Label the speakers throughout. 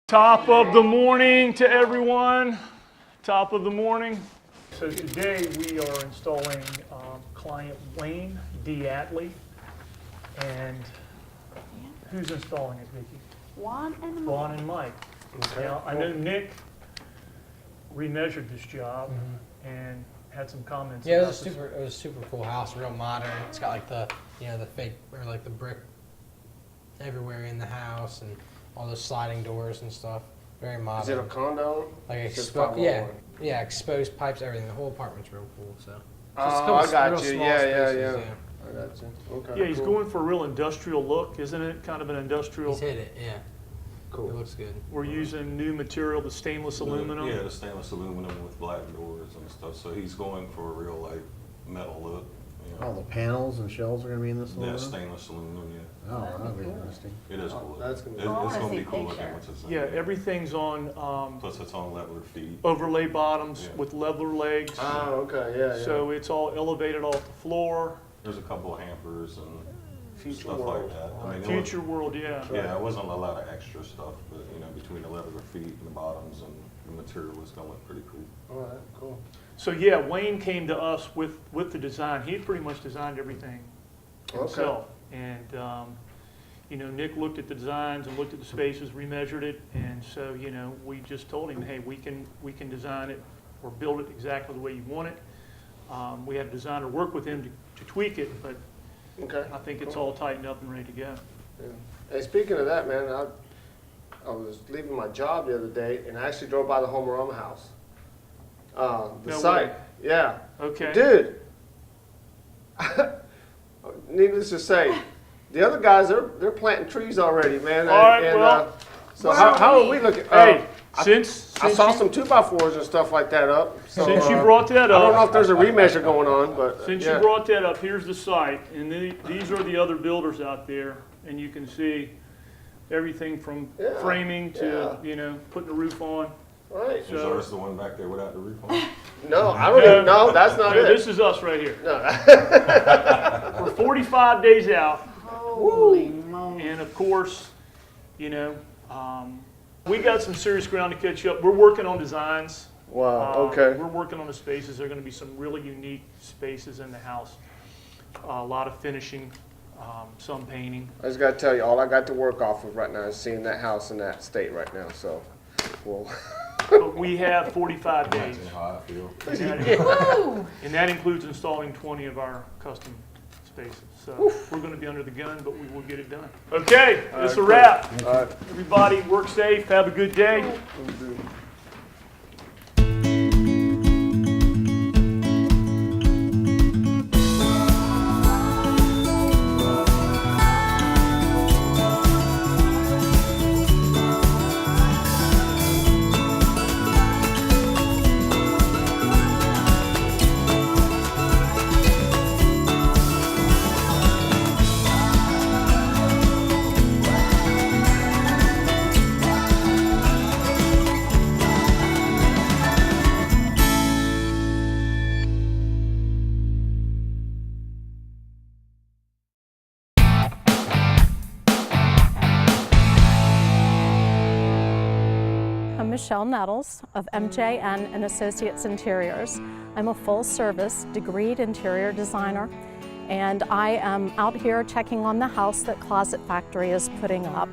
Speaker 1: Top of the morning to everyone. Top of the morning. So today we are installing client Wayne D. Atlee. And who's installing it, Vicki?
Speaker 2: Juan and Mike.
Speaker 1: Juan and Mike.
Speaker 3: Okay.
Speaker 1: Now, I know Nick remeasured this job and had some comments.
Speaker 4: Yeah,
Speaker 1: about
Speaker 4: it was a super cool house, real modern. It's got like the the fake or like the brick everywhere in the house and all those sliding doors and stuff. Very modern.
Speaker 3: Is it a condo?
Speaker 4: Like
Speaker 3: exposed
Speaker 4: exposed pipes, everything. The whole apartment's real cool. So.
Speaker 3: Oh, I got
Speaker 4: real
Speaker 3: you.
Speaker 4: small
Speaker 3: Yeah.
Speaker 4: spaces,
Speaker 3: I got you. Okay.
Speaker 1: Yeah, he's
Speaker 3: cool.
Speaker 1: going for a real industrial look, isn't it? Kind of an industrial.
Speaker 4: He's hit it. Yeah.
Speaker 3: Cool.
Speaker 4: It looks good.
Speaker 1: We're using new material, the stainless aluminum.
Speaker 5: Yeah, the stainless aluminum with black doors and stuff. So he's going for a real like metal look. You know.
Speaker 6: Oh, the panels and shelves are gonna be in this
Speaker 5: Yeah,
Speaker 6: aluminum?
Speaker 5: stainless aluminum. Yeah,
Speaker 6: Oh, that'll be interesting.
Speaker 5: it is
Speaker 3: Oh,
Speaker 5: cool.
Speaker 3: that's gonna be
Speaker 5: It's
Speaker 3: cool.
Speaker 2: I wanna
Speaker 5: gonna
Speaker 2: see
Speaker 5: be cool looking
Speaker 2: picture.
Speaker 5: once it's in.
Speaker 1: Yeah, everything's on
Speaker 5: Plus it's on leather feet.
Speaker 1: overlay bottoms
Speaker 5: Yeah.
Speaker 1: with leather legs.
Speaker 3: Oh, okay. Yeah.
Speaker 1: So it's all elevated off the floor.
Speaker 5: There's a couple of hampers and
Speaker 3: Future
Speaker 5: stuff
Speaker 3: world.
Speaker 5: like that. I mean,
Speaker 1: Future world, yeah.
Speaker 5: Yeah, it wasn't a lot of extra stuff, but you know, between the leather feet and the bottoms and the material, it's gonna look pretty cool.
Speaker 3: All right. Cool.
Speaker 1: So yeah, Wayne came to us with the design. He pretty much designed everything himself. And, Nick looked at the designs and looked at the spaces, remeasured it. And so, we just told him, hey, we can design it or build it exactly the way you want it. We had a designer work with him to tweak it, but
Speaker 3: Okay.
Speaker 1: I think it's all tightened up and ready to go.
Speaker 3: Yeah. Hey, speaking of that, man, I was leaving my job the other day and I actually drove by the Homerama house. The
Speaker 1: No
Speaker 3: site.
Speaker 1: way.
Speaker 3: Yeah.
Speaker 1: Okay.
Speaker 3: Dude. Needless to say, the other guys they're planting trees already, man.
Speaker 1: All right, well,
Speaker 3: so how are we looking?
Speaker 1: Hey, since
Speaker 3: I saw some 2x4s and stuff like that up. So,
Speaker 1: since you brought that
Speaker 3: I don't know
Speaker 1: up,
Speaker 3: if there's a remeasure going on, but
Speaker 1: since
Speaker 3: yeah.
Speaker 1: you brought that up, here's the site, and these are the other builders out there, and you can see everything from
Speaker 3: Yeah,
Speaker 1: framing to putting the roof on.
Speaker 3: Right.
Speaker 5: Is ours the one back there without the roof on?
Speaker 3: No, I don't even know. That's not
Speaker 1: No,
Speaker 3: it.
Speaker 1: this is us right here.
Speaker 3: No.
Speaker 1: We're 45 days out,
Speaker 2: Holy moly.
Speaker 1: and of course, we got some serious ground to catch up. We're working on designs.
Speaker 3: Wow. Okay.
Speaker 1: We're working on the spaces. There are going to be some really unique spaces in the house. A lot of finishing, some painting.
Speaker 3: I just got to tell you, all I got to work off of right now is seeing that house in that state right now. So, well.
Speaker 1: But we have 45 days.
Speaker 5: Imagine how I feel.
Speaker 2: Woo!
Speaker 1: And that includes installing 20 of our custom spaces. So we're going to be under the gun, but we will get it done. Okay, it's a wrap.
Speaker 3: All right.
Speaker 1: Everybody work safe. Have a good day.
Speaker 7: I'm Michelle Nettles of MJN and Associates Interiors. I'm a full-service degreed interior designer, and I am out here checking on the house that Closet Factory is putting up.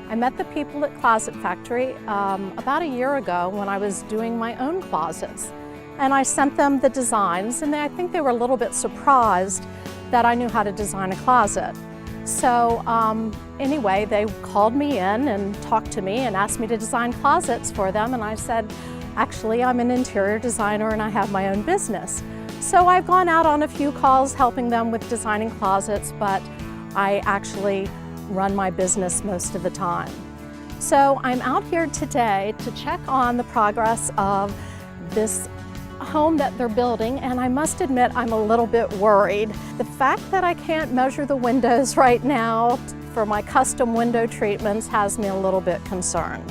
Speaker 7: I met the people at Closet Factory about a year ago when I was doing my own closets, and I sent them the designs, and I think they were a little bit surprised that I knew how to design a closet. So anyway, they called me in and talked to me and asked me to design closets for them, and I said, actually, I'm an interior designer and I have my own business. So I've gone out on a few calls helping them with designing closets, but I actually run my business most of the time. So I'm out here today to check on the progress of this home that they're building, and I must admit I'm a little bit worried. The fact that I can't measure the windows right now for my custom window treatments has me a little bit concerned.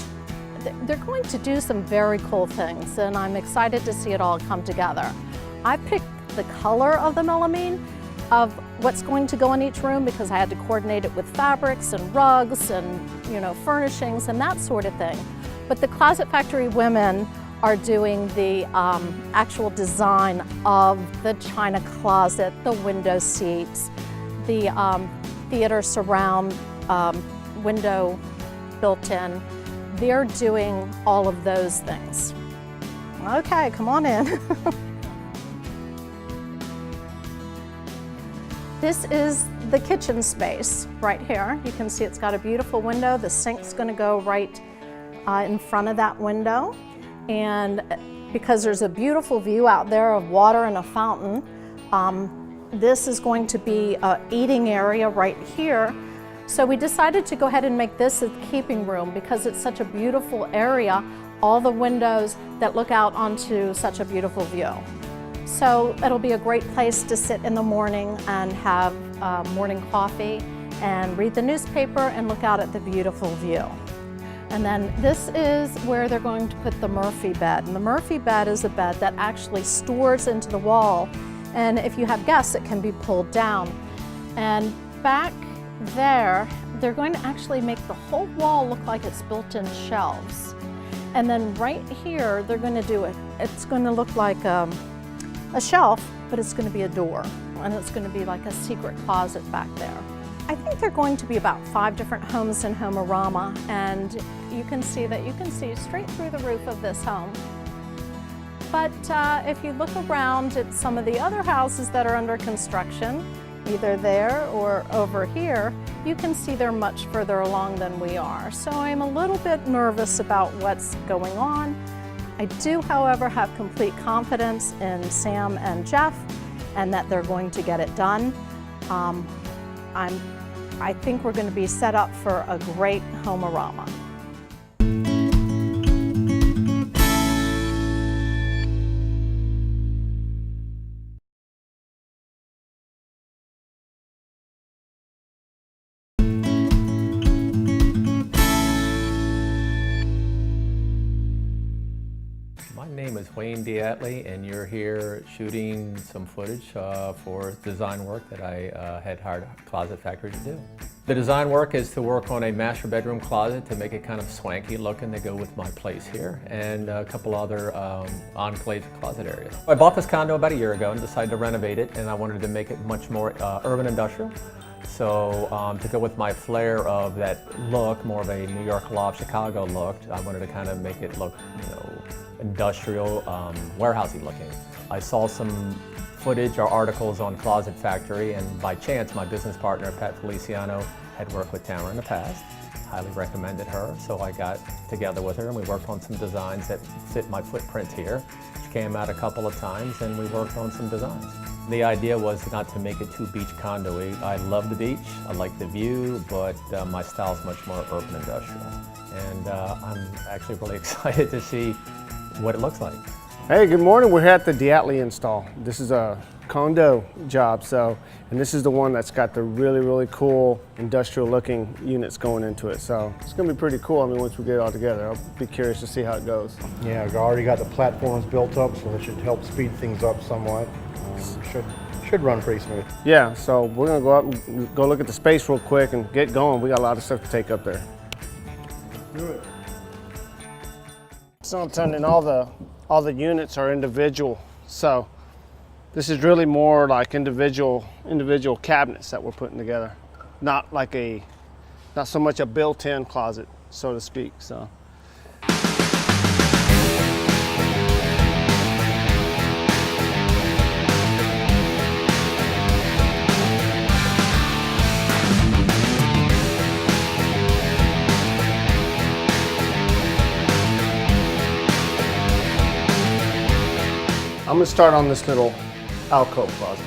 Speaker 7: They're going to do some very cool things, and I'm excited to see it all come together. I picked the color of the melamine of what's going to go in each room because I had to coordinate it with fabrics and rugs and, you know, furnishings and that sort of thing. But the Closet Factory women are doing the actual design of the china closet, the window seats, the theater surround window built in. They're doing all of those things. Okay, come on in. This is the kitchen space right here. You can see it's got a beautiful window. The sink's gonna go right in front of that window. And because there's a beautiful view out there of water and a fountain, this is going to be an eating area right here. So we decided to go ahead and make this a keeping room because it's such a beautiful area, all the windows that look out onto such a beautiful view. So it'll be a great place to sit in the morning and have morning coffee and read the newspaper and look out at the beautiful view. And then this is where they're going to put the Murphy bed. And the Murphy bed is a bed that actually stores into the wall. And if you have guests, it can be pulled down. And back there, they're going to actually make the whole wall look like it's built-in shelves. And then right here, they're going to do it. It's going to look like a shelf, but it's going to be a door. And it's going to be like a secret closet back there. I think there are going to be about 5 different homes in Homerama, and you can see straight through the roof of this home. But if you look around at some of the other houses that are under construction, either there or over here, you can see they're much further along than we are. So I'm a little bit nervous about what's going on. I do, however, have complete confidence in Sam and Jeff and that they're going to get it done. I think we're going to be set up for a great Homerama.
Speaker 8: My name is Wayne Diatley, and you're here shooting some footage for design work that I had hired Closet Factory to do. The design work is to work on a master bedroom closet to make it kind of swanky looking to go with my place here, and a couple other enclave closet areas. I bought this condo about a year ago and decided to renovate it, and I wanted to make it much more urban industrial. So to go with my flair of that look, more of a New York loft, Chicago look, I wanted to kind of make it look, you know, industrial, warehousey looking. I saw some footage or articles on Closet Factory, and by chance my business partner Pat Feliciano had worked with Tamara in the past. Highly recommended her, so I got together with her and we worked on some designs that fit my footprint here. She came out a couple of times and we worked on some designs. The idea was not to make it too beach condo-y. I love the beach, I like the view, but my style is much more urban industrial. And I'm actually really excited to see what it looks like.
Speaker 3: Hey, good morning. We're here at the Diatley install. This is a condo job, and this is the one that's got the really, really cool industrial looking units going into it. So it's gonna be pretty cool. I mean, once we get it all together, I'll be curious to see how it goes.
Speaker 6: Yeah, we already got the platforms built up, so it should help speed things up somewhat. Should run pretty smooth.
Speaker 3: Yeah, so we're gonna go up and go look at the space real quick and get going. We got a lot of stuff to take up there. Do it. So I'm telling you, all the units are individual. So this is really more like individual cabinets that we're putting together. Not so much a built-in closet, so to speak. So. I'm gonna start on this little alcove closet.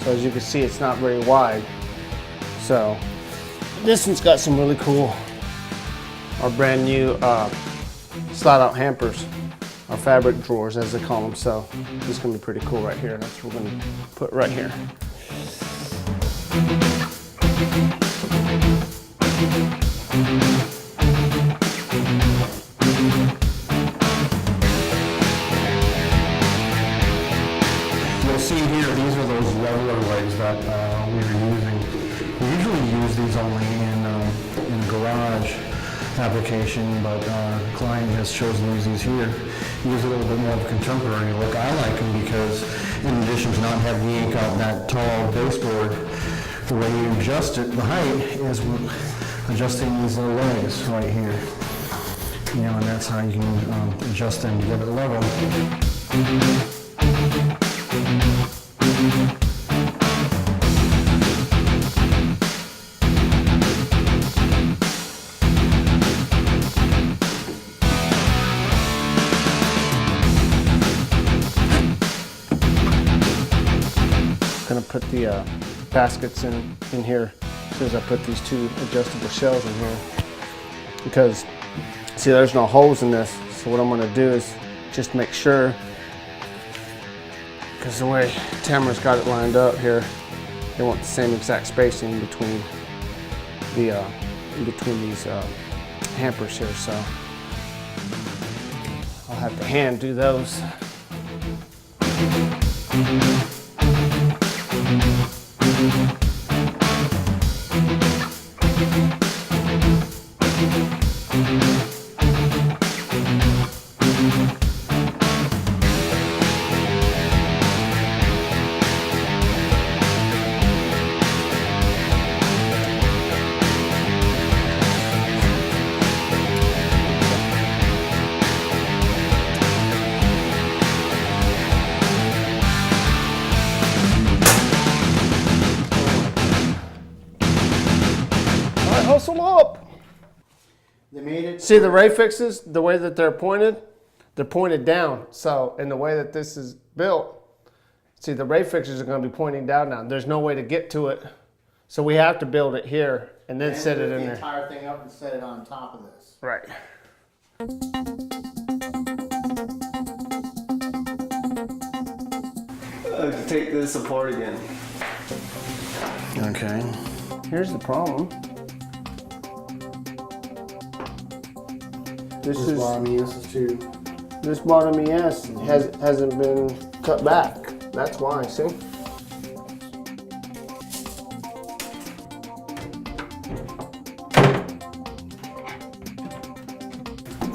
Speaker 3: So as you can see, it's not very wide. So this one's got some really cool, our brand new slide out hampers, our fabric drawers as they call them. So this is gonna be pretty cool right here. That's what we're gonna put right here.
Speaker 6: You'll see here, these are those leveler legs that garage application, but our client has chosen to use these here. Use a little bit more of a contemporary look. I like them because in addition to not having the ink out that tall baseboard, the way you adjust it, the height, is adjusting these little legs right here. You know, and that's how you can adjust them to get it level.
Speaker 3: Gonna put the baskets in here as soon as I put these two adjustable shelves in here, because see, there's no holes in this. So what I'm gonna do is just make sure, because the way Tamara's got it lined up here, they want the same exact spacing in between the these hampers here. So I'll have to hand do those. Hustle up!
Speaker 6: They made it.
Speaker 3: See the ray fixes, the way that they're pointed down. So in the way that this is built, see the ray fixes are going to be pointing down now. There's no way to get to it. So we have to build it here and then set it in
Speaker 6: the
Speaker 3: there.
Speaker 6: entire thing up and set it on top of this.
Speaker 3: Right. Take this apart again. Okay. Here's the problem. This bottom ES hasn't been cut back. That's why, see?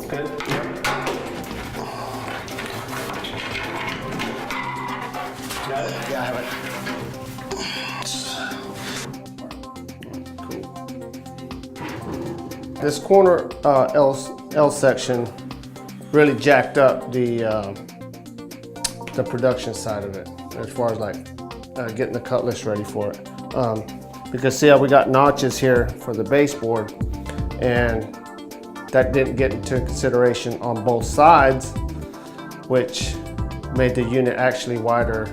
Speaker 3: Good. Got it? Yeah, I have it. Cool. This corner L section really jacked up the production side of it, as far as like getting the cut list ready for it. Because see how we got notches here for the baseboard, and that didn't get into consideration on both sides, which made the unit actually wider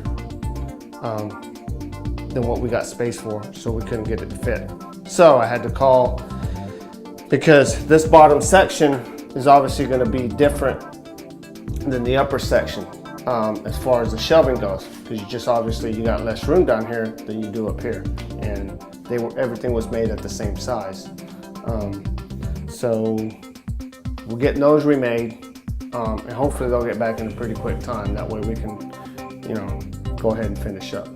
Speaker 3: than what we got space for, so we couldn't get it to fit. So I had to call, because this bottom section is obviously going to be different than the upper section as far as the shelving goes, because you got less room down here than you do up here, and everything was made at the same size. So we're getting those remade, and hopefully they'll get back in a pretty quick time. That way we can, go ahead and finish up.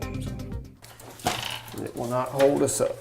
Speaker 3: It will not hold us up.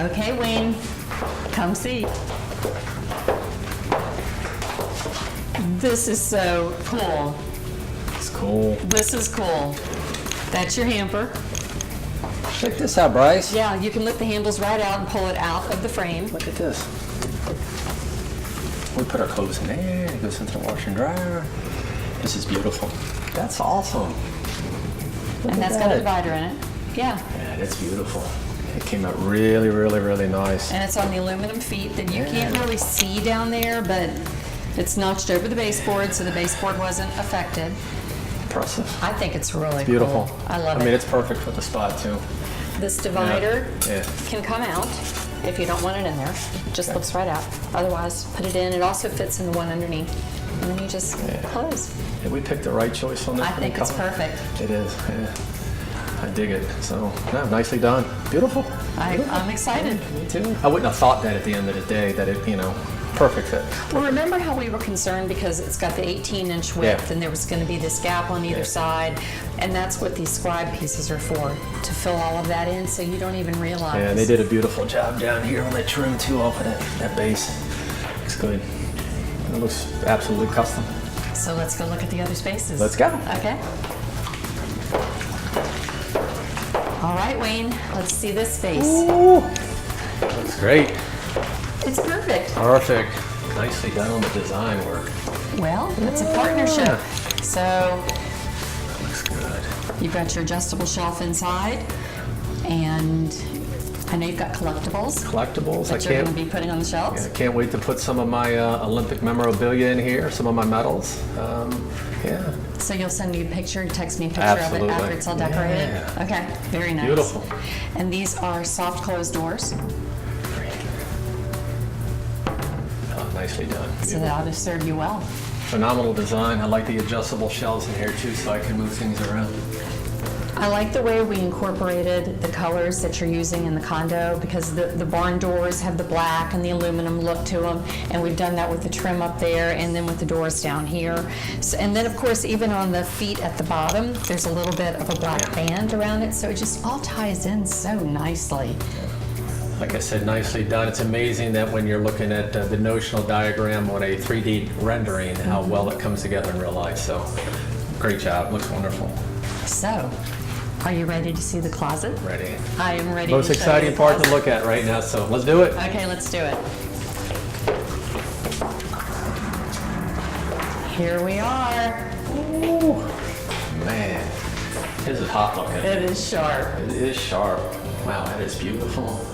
Speaker 9: Okay, Wayne, come see. This is so cool.
Speaker 8: It's cool.
Speaker 9: This is cool. That's your hamper.
Speaker 8: Check this out, Bryce.
Speaker 9: Yeah, you can lift the handles right out and pull it out of the frame.
Speaker 8: Look at this. We put our clothes in there, it goes into the washer and dryer. This is beautiful. That's awesome. Look
Speaker 9: And
Speaker 8: at
Speaker 9: that's got a
Speaker 8: that.
Speaker 9: divider in it. Yeah,
Speaker 8: Yeah, that's beautiful. It came out really, really, really nice.
Speaker 9: and it's on the aluminum feet that you can't really see down there, but it's notched over the baseboard, so the baseboard wasn't affected.
Speaker 8: Impressive.
Speaker 9: I think it's really
Speaker 8: Beautiful.
Speaker 9: cool. I love
Speaker 8: I mean,
Speaker 9: it.
Speaker 8: it's perfect for the spot too.
Speaker 9: This divider
Speaker 8: Yeah.
Speaker 9: can come out if you don't want it in there. It just looks right out. Otherwise, put it in. It also fits in the one underneath. And then you just close.
Speaker 8: Yeah, we picked the right choice on this.
Speaker 9: I think it's
Speaker 8: color.
Speaker 9: perfect.
Speaker 8: It is, yeah. I dig it. So, no, nicely done. Beautiful.
Speaker 9: I'm excited.
Speaker 8: Me too. I wouldn't have thought that at the end of the day, that it, perfect fit.
Speaker 9: Well, remember how we were concerned because it's got the 18-inch width
Speaker 8: Yeah.
Speaker 9: and there was going to be this gap on either
Speaker 8: Yeah.
Speaker 9: side, and that's what these scribe pieces are for, to fill all of that in so you don't even realize.
Speaker 8: Yeah, and they did a beautiful job down here on that trim too, off of that base. Looks good. It looks absolutely custom.
Speaker 9: So let's go look at the other spaces.
Speaker 8: Let's go.
Speaker 9: Okay. All right, Wayne, let's see this space.
Speaker 8: Looks great.
Speaker 9: It's perfect.
Speaker 8: Perfect. Nicely done on the design work.
Speaker 9: Well, it's a partnership. So
Speaker 8: Looks good.
Speaker 9: you've got your adjustable shelf inside, and I know you've got collectibles
Speaker 8: Collectibles.
Speaker 9: that you're going to be putting on the shelves.
Speaker 8: I can't wait to put some of my Olympic memorabilia in here, some of my medals. Yeah.
Speaker 9: So you'll send me a picture, text me a picture
Speaker 8: Absolutely.
Speaker 9: of it after it's all decorated?
Speaker 8: Yeah.
Speaker 9: Okay, very nice.
Speaker 8: Beautiful.
Speaker 9: And these are soft closed doors,
Speaker 8: Oh, nicely done.
Speaker 9: so that ought to serve you well.
Speaker 8: Phenomenal design. I like the adjustable shelves in here too, so I can move things around.
Speaker 9: I like the way we incorporated the colors that you're using in the condo, because the barn doors have the black and the aluminum look to them, and we've done that with the trim up there and then with the doors down here. So, and then of course, even on the feet at the bottom, there's a little bit of a black band around it, so it just all ties in so nicely.
Speaker 8: Like I said, nicely done. It's amazing that when you're looking at the notional diagram on a 3D rendering, how well it comes together in real life. So, great job. Looks wonderful.
Speaker 9: So, are you ready to see the closet?
Speaker 8: Ready.
Speaker 9: I am ready
Speaker 8: Most
Speaker 9: to show you
Speaker 8: exciting
Speaker 9: the
Speaker 8: part to
Speaker 9: closet.
Speaker 8: look at right now. So, let's do it.
Speaker 9: Okay, let's do it. Here we are.
Speaker 8: Ooh, man, this is hot looking.
Speaker 9: It is sharp.
Speaker 8: It is sharp. Wow, that is beautiful.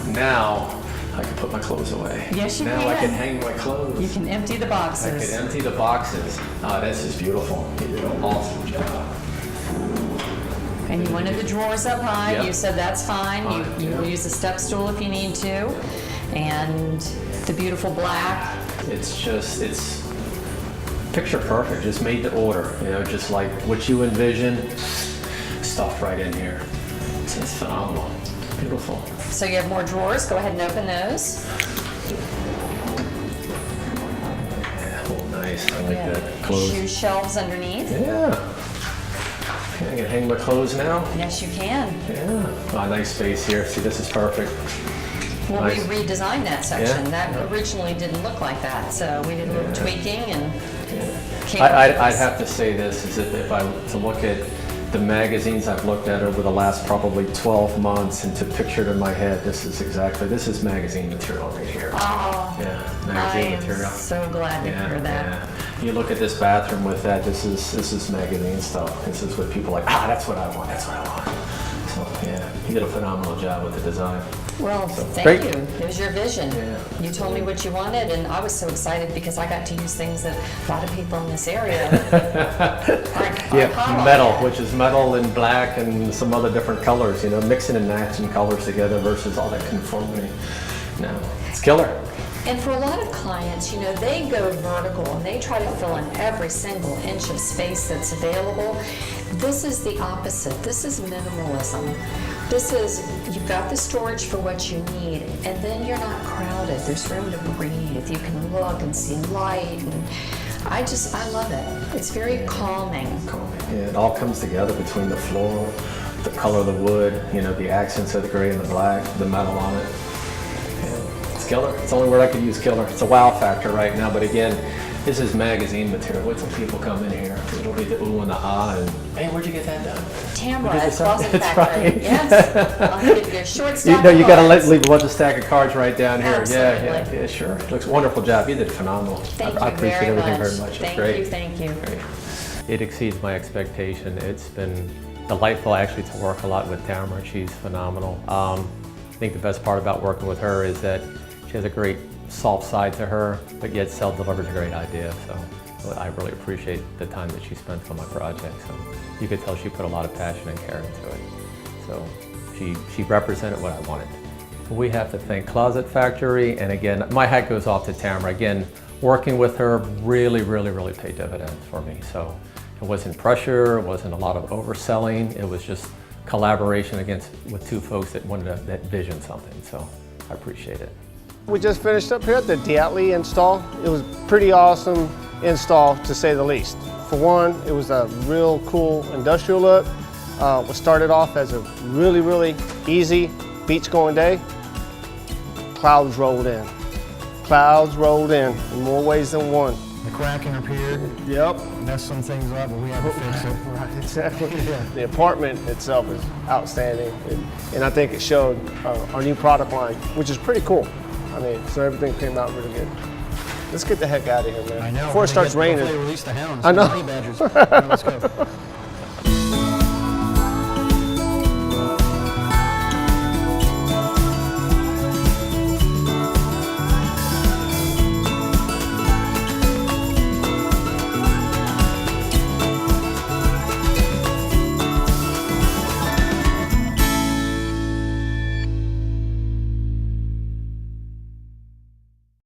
Speaker 8: Now I can put my clothes away.
Speaker 9: Yes, you
Speaker 8: now I
Speaker 9: can.
Speaker 8: can hang my clothes.
Speaker 9: You can empty the
Speaker 8: I
Speaker 9: boxes.
Speaker 8: can empty the boxes. Oh, this is beautiful. You did an awesome job.
Speaker 9: And you wanted the drawers up high.
Speaker 8: Yep.
Speaker 9: You said that's fine.
Speaker 8: Fine,
Speaker 9: You
Speaker 8: yeah.
Speaker 9: use a step stool if you need to. And the beautiful black.
Speaker 8: It's picture perfect. Just made to order. Just like what you envisioned, stuffed right in here. It's phenomenal. Beautiful.
Speaker 9: So you have more drawers. Go ahead and open those.
Speaker 8: Yeah, oh, nice. I like
Speaker 9: Yeah.
Speaker 8: that. Clothes.
Speaker 9: Shoe shelves underneath.
Speaker 8: Yeah. I can hang my clothes now.
Speaker 9: Yes, you can.
Speaker 8: Yeah. Oh, nice space here. See, this is perfect.
Speaker 9: Well,
Speaker 8: Nice.
Speaker 9: we redesigned that section.
Speaker 8: Yeah.
Speaker 9: That originally didn't look like that. So we did a little tweaking and came up with
Speaker 8: I'd
Speaker 9: this.
Speaker 8: have to say this, is if I were to look at the magazines I've looked at over the last probably 12 months and to picture it in my head, this is magazine material right here.
Speaker 9: Oh,
Speaker 8: Yeah,
Speaker 9: I
Speaker 8: magazine
Speaker 9: am
Speaker 8: material.
Speaker 9: so glad to hear that.
Speaker 8: Yeah. You look at this bathroom with that, this is magazine stuff. This is what people like, that's what I want, that's what I want. So yeah, you did a phenomenal job with the design.
Speaker 9: Well, thank
Speaker 8: great.
Speaker 9: you. It was your vision.
Speaker 8: Yeah.
Speaker 9: You told me what you wanted, and I was so excited because I got to use things that a lot of people in this area aren't hot on
Speaker 8: Metal,
Speaker 9: yet.
Speaker 8: which is metal and black and some other different colors, mixing and matching colors together versus all that conformity. No, it's killer.
Speaker 9: And for a lot of clients, they go vertical and they try to fill in every single inch of space that's available. This is the opposite. This is minimalism. This is, you've got the storage for what you need, and then you're not crowded. There's room to breathe. You can look and see light, and I love it. It's very calming.
Speaker 8: Yeah, it all comes together between the floor, the color of the wood, you know, the accents of the gray and the black, the metal on it. It's killer. It's the only word I could use, killer. It's a wow factor right now, but again, this is magazine material. Wait till people come in here. It'll be the ooh and the ah, and hey, where'd you get that done?
Speaker 9: Tamra
Speaker 8: Where'd you
Speaker 9: at
Speaker 8: decide-
Speaker 9: Closet
Speaker 8: That's
Speaker 9: Factory.
Speaker 8: right.
Speaker 9: Yes. I'll give you a short
Speaker 8: You
Speaker 9: stack
Speaker 8: know,
Speaker 9: of
Speaker 8: you gotta
Speaker 9: cards.
Speaker 8: leave a bunch of stack of cards right down here.
Speaker 9: Absolutely.
Speaker 8: Yeah, sure. Looks wonderful job. You did phenomenal.
Speaker 9: Thank
Speaker 8: I
Speaker 9: you
Speaker 8: appreciate
Speaker 9: very
Speaker 8: everything
Speaker 9: much.
Speaker 8: very much. It's
Speaker 9: Thank
Speaker 8: great.
Speaker 9: you, thank you.
Speaker 8: Great. It exceeds my expectation. It's been delightful actually to work a lot with Tamara. She's phenomenal. I think the best part about working with her is that she has a great soft side to her, but yet still delivers a great idea. So I really appreciate the time that she spent on my project. So you could tell she put a lot of passion and care into it. So she represented what I wanted. We have to thank Closet Factory, and again, my hat goes off to Tamara. Again, working with her really paid dividends for me. So it wasn't pressure, it wasn't a lot of overselling, it was just collaboration with two folks that wanted that vision something. So I appreciate it.
Speaker 3: We just finished up here at the Diatley install. It was a pretty awesome install, to say the least. For one, it was a real cool industrial look. It started off as a really easy beach going day. Clouds rolled in. Clouds rolled in more ways than one.
Speaker 6: The cracking appeared,
Speaker 3: Yep.
Speaker 6: messed some things up, but we had to fix it.
Speaker 3: Right, exactly. The apartment itself is outstanding, and I think it showed our new product line, which is pretty cool. I mean, so everything came out really good. Let's get the heck out of here, man.
Speaker 6: I know.
Speaker 3: Before it starts raining.
Speaker 6: Hopefully release the hounds.
Speaker 3: I know.
Speaker 6: Honey badgers. Let's go.